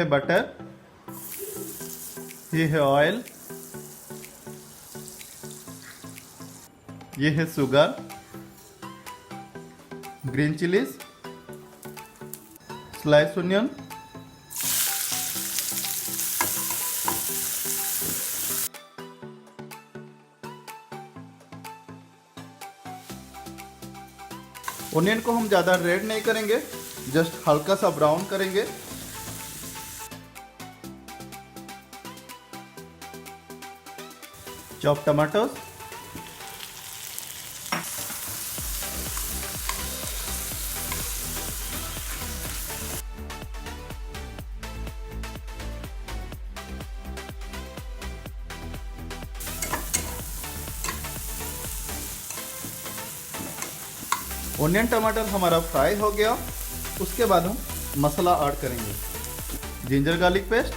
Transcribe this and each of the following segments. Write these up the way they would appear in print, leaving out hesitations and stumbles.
Butter, ये है oil, ये है sugar, green chillies, slice onion, onion को हम ज़्यादा रेड नहीं करेंगे, जस्ट हल्का सा ब्राउन करेंगे। चॉप टमाटोस, ऑनियन टमाटर हमारा फ्राई हो गया। उसके बाद हम मसाला ऐड करेंगे। Ginger garlic paste,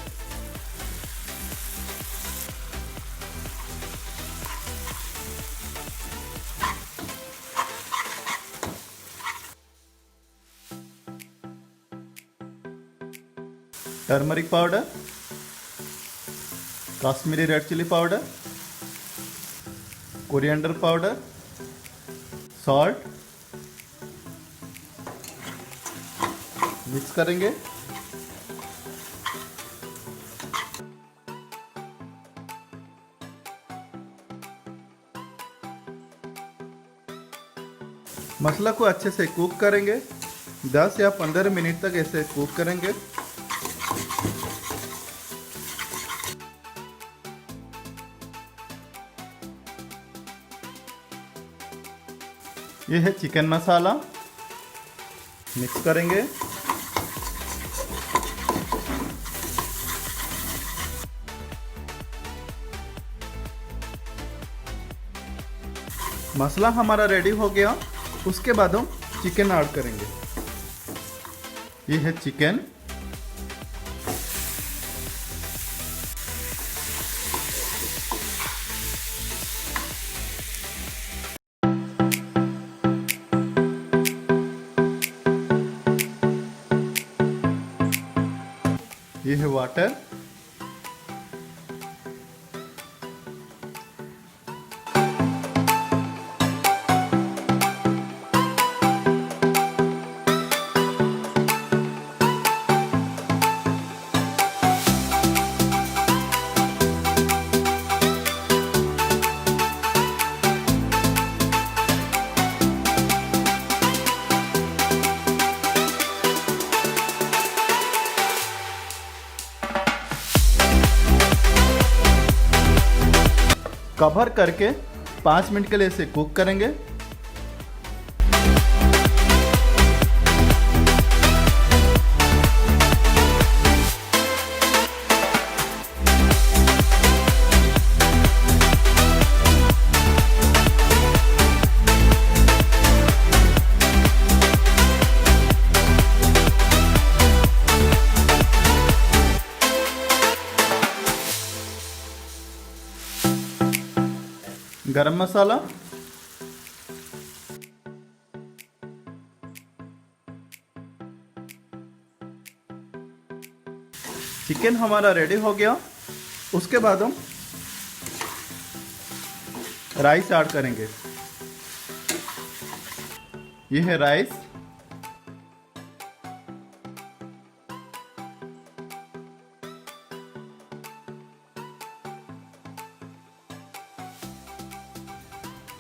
turmeric powder, Kashmiri red chilli powder, coriander powder, salt, mix करेंगे। मसाला को अच्छे से कुक करेंगे। 10 या 15 मिनट तक ऐसे कुक करेंगे। यह है चिकन मसाला, मिक्स करेंगे। मसाला हमारा रेडी हो गया। उसके बाद हम चिकन ऐड करेंगे। ये है चिकन, ये है वाटर, कवर करके 5 मिनट के लिए इसे कुक करेंगे। गरम मसाला, चिकन हमारा रेडी हो गया। उसके बाद हम राइस ऐड करेंगे। यह है rice,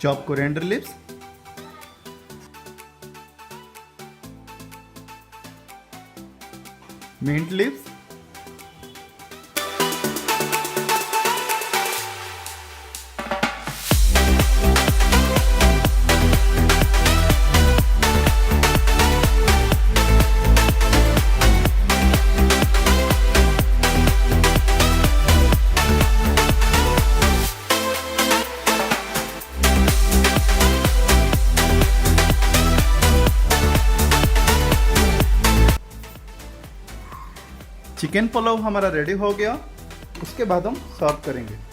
chop coriander leaves, mint leaves, chicken pulao हमारा रेडी हो गया। उसके बाद हम सर्व करेंगे।